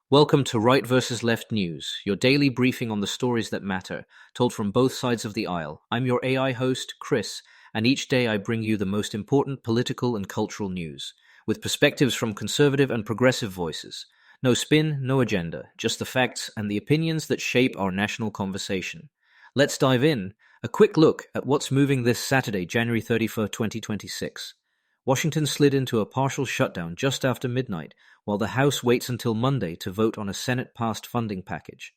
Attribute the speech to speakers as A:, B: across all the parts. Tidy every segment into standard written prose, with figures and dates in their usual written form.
A: Welcome to Right versus Left News, your daily briefing on the stories that matter, told from both sides of the aisle. I'm your AI host, Chris, and each day I bring you the most important political and cultural news, with perspectives from conservative and progressive voices. No spin, no agenda, just the facts and the opinions that shape our national conversation. Let's dive in. A quick look at what's moving this Saturday, January 31st, 2026. Washington slid into a partial shutdown just after midnight, while the House waits until Monday to vote on a Senate-passed funding package.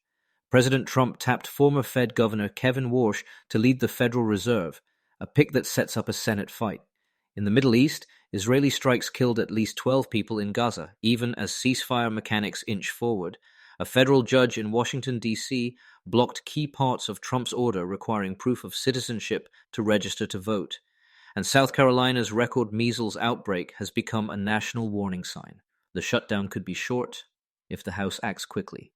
A: President Trump tapped former Fed Governor Kevin Warsh to lead the Federal Reserve, a pick that sets up a Senate fight. In the Middle East, Israeli strikes killed at least 12 people in Gaza, even as ceasefire mechanics inch forward. A federal judge in Washington, D.C., blocked key parts of Trump's order requiring proof of citizenship to register to vote. And South Carolina's record measles outbreak has become a national warning sign. The shutdown could be short if the House acts quickly.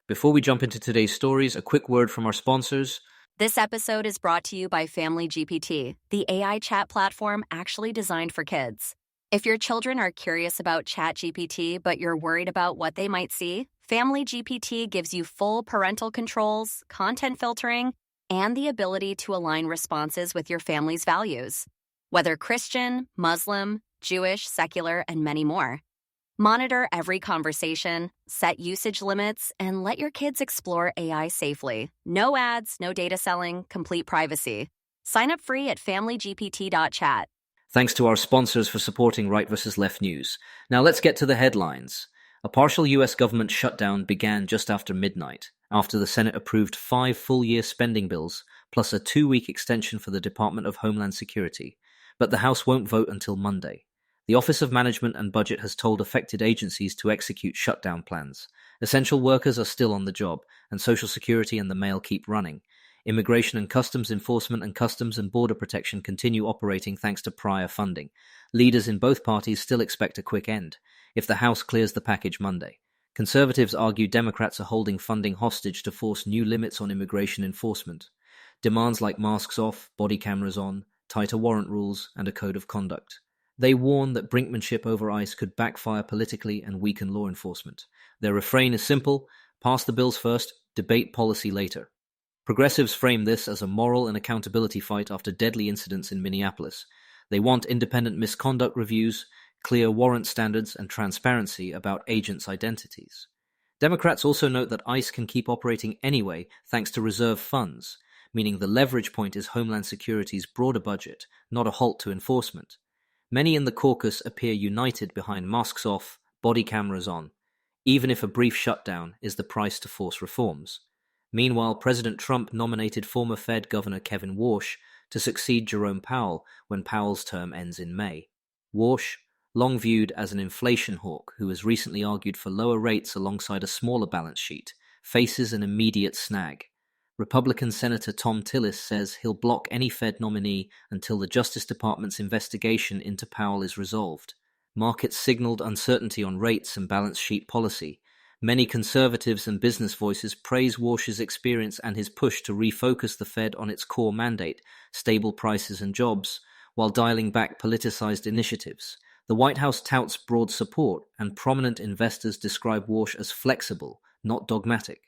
A: Before we jump into today's stories, a quick word from our sponsors.
B: This episode is brought to you by Family GPT, the AI chat platform actually designed for kids. If your children are curious about ChatGPT but you're worried about what they might see, Family GPT gives you full parental controls, content filtering, and the ability to align responses with your family's values. Whether Christian, Muslim, Jewish, secular, and many more. Monitor every conversation, set usage limits, and let your kids explore AI safely. No ads, no data selling, complete privacy. Sign up free at familygpt.chat.
A: Thanks to our sponsors for supporting Right versus Left News. Now let's get to the headlines. A partial US government shutdown began just after midnight, after the Senate approved 5 full-year spending bills, plus a 2-week extension for the Department of Homeland Security. But the House won't vote until Monday. The Office of Management and Budget has told affected agencies to execute shutdown plans. Essential workers are still on the job, and Social Security and the mail keep running. Immigration and Customs Enforcement and Customs and Border Protection continue operating thanks to prior funding. Leaders in both parties still expect a quick end, if the House clears the package Monday. Conservatives argue Democrats are holding funding hostage to force new limits on immigration enforcement. Demands like masks off, body cameras on, tighter warrant rules, and a code of conduct. They warn that brinkmanship over ICE could backfire politically and weaken law enforcement. Their refrain is simple: pass the bills first, debate policy later. Progressives frame this as a moral and accountability fight after deadly incidents in Minneapolis. They want independent misconduct reviews, clear warrant standards, and transparency about agents' identities. Democrats also note that ICE can keep operating anyway thanks to reserve funds, meaning the leverage point is Homeland Security's broader budget, not a halt to enforcement. Many in the caucus appear united behind masks off, body cameras on, even if a brief shutdown is the price to force reforms. Meanwhile, President Trump nominated former Fed Governor Kevin Warsh to succeed Jerome Powell when Powell's term ends in May. Warsh, long viewed as an inflation hawk who has recently argued for lower rates alongside a smaller balance sheet, faces an immediate snag. Republican Senator Tom Tillis says he'll block any Fed nominee until the Justice Department's investigation into Powell is resolved. Markets signaled uncertainty on rates and balance sheet policy. Many conservatives and business voices praise Warsh's experience and his push to refocus the Fed on its core mandate, stable prices and jobs, while dialing back politicized initiatives. The White House touts broad support, and prominent investors describe Warsh as flexible, not dogmatic.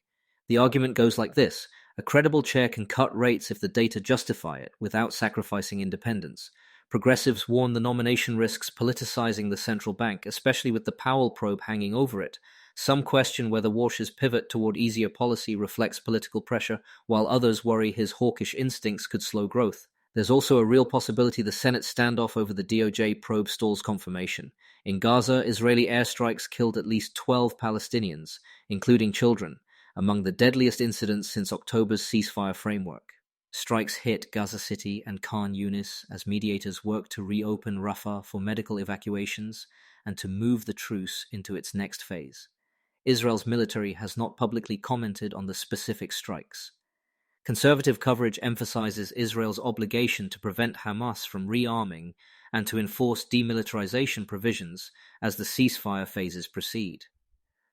A: The argument goes like this: a credible chair can cut rates if the data justify it, without sacrificing independence. Progressives warn the nomination risks politicizing the central bank, especially with the Powell probe hanging over it. Some question whether Warsh's pivot toward easier policy reflects political pressure, while others worry his hawkish instincts could slow growth. There's also a real possibility the Senate standoff over the DOJ probe stalls confirmation. In Gaza, Israeli airstrikes killed at least 12 Palestinians, including children, among the deadliest incidents since October's ceasefire framework. Strikes hit Gaza City and Khan Yunis as mediators work to reopen Rafah for medical evacuations and to move the truce into its next phase. Israel's military has not publicly commented on the specific strikes. Conservative coverage emphasizes Israel's obligation to prevent Hamas from rearming and to enforce demilitarization provisions as the ceasefire phases proceed.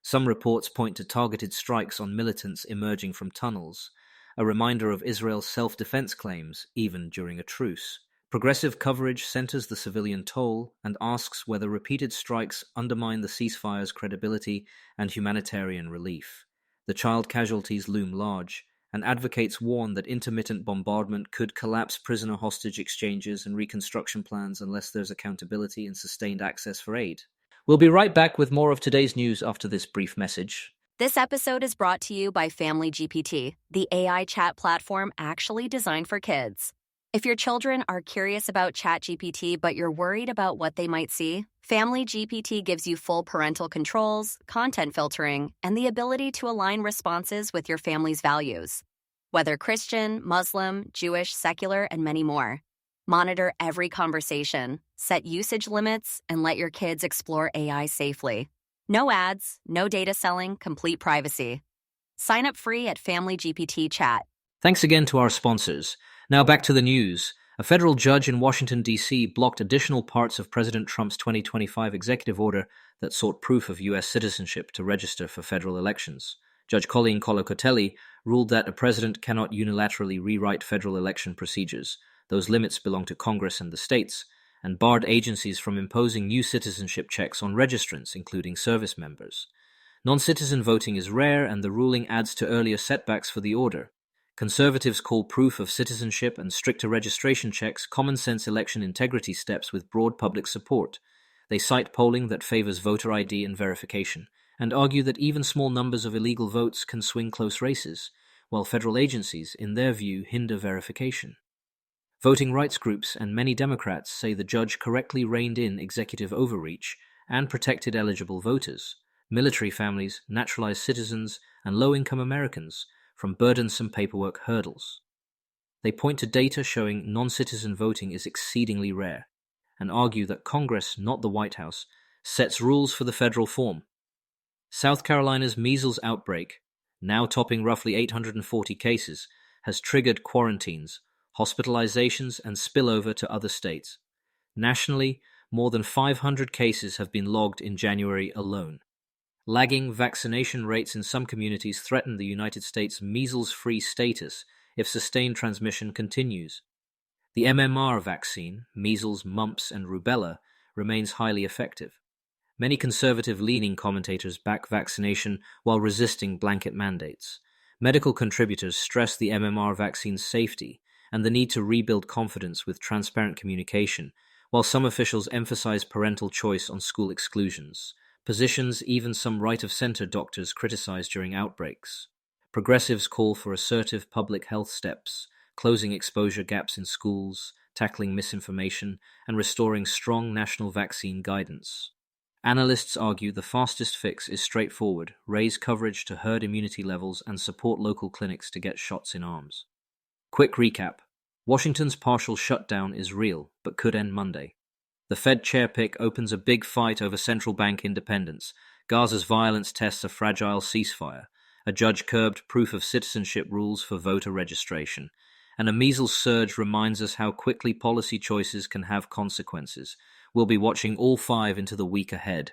A: Some reports point to targeted strikes on militants emerging from tunnels, a reminder of Israel's self-defense claims even during a truce. Progressive coverage centers the civilian toll and asks whether repeated strikes undermine the ceasefire's credibility and humanitarian relief. The child casualties loom large, and advocates warn that intermittent bombardment could collapse prisoner hostage exchanges and reconstruction plans unless there's accountability and sustained access for aid. We'll be right back with more of today's news after this brief message.
B: This episode is brought to you by Family GPT, the AI chat platform actually designed for kids. If your children are curious about ChatGPT but you're worried about what they might see, Family GPT gives you full parental controls, content filtering, and the ability to align responses with your family's values. Whether Christian, Muslim, Jewish, secular, and many more. Monitor every conversation, set usage limits, and let your kids explore AI safely. No ads, no data selling, complete privacy. Sign up free at Family GPT Chat.
A: Thanks again to our sponsors. Now back to the news. A federal judge in Washington, D.C. blocked additional parts of President Trump's 2025 executive order that sought proof of U.S. citizenship to register for federal elections. Judge Colleen Kolokoteli ruled that a president cannot unilaterally rewrite federal election procedures. Those limits belong to Congress and the states, and barred agencies from imposing new citizenship checks on registrants, including service members. Non-citizen voting is rare, and the ruling adds to earlier setbacks for the order. Conservatives call proof of citizenship and stricter registration checks common-sense election integrity steps with broad public support. They cite polling that favors voter ID and verification, and argue that even small numbers of illegal votes can swing close races, while federal agencies, in their view, hinder verification. Voting rights groups and many Democrats say the judge correctly reined in executive overreach and protected eligible voters, military families, naturalized citizens, and low-income Americans from burdensome paperwork hurdles. They point to data showing non-citizen voting is exceedingly rare, and argue that Congress, not the White House, sets rules for the federal form. South Carolina's measles outbreak, now topping roughly 840 cases, has triggered quarantines, hospitalizations, and spillover to other states. Nationally, more than 500 cases have been logged in January alone. Lagging vaccination rates in some communities threaten the United States' measles-free status if sustained transmission continues. The MMR vaccine, measles, mumps, and rubella, remains highly effective. Many conservative-leaning commentators back vaccination while resisting blanket mandates. Medical contributors stress the MMR vaccine's safety and the need to rebuild confidence with transparent communication, while some officials emphasize parental choice on school exclusions. Positions even some right-of-center doctors criticize during outbreaks. Progressives call for assertive public health steps, closing exposure gaps in schools, tackling misinformation, and restoring strong national vaccine guidance. Analysts argue the fastest fix is straightforward: raise coverage to herd immunity levels and support local clinics to get shots in arms. Quick recap. Washington's partial shutdown is real, but could end Monday. The Fed chair pick opens a big fight over central bank independence. Gaza's violence tests a fragile ceasefire. A judge curbed proof-of-citizenship rules for voter registration. And a measles surge reminds us how quickly policy choices can have consequences. We'll be watching all 5 into the week ahead.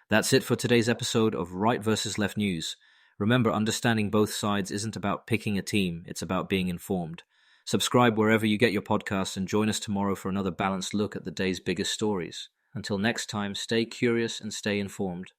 A: That's it for today's episode of Right vs. Left News. Remember, understanding both sides isn't about picking a team, it's about being informed. Subscribe wherever you get your podcasts and join us tomorrow for another balanced look at the day's biggest stories. Until next time, stay curious and stay informed.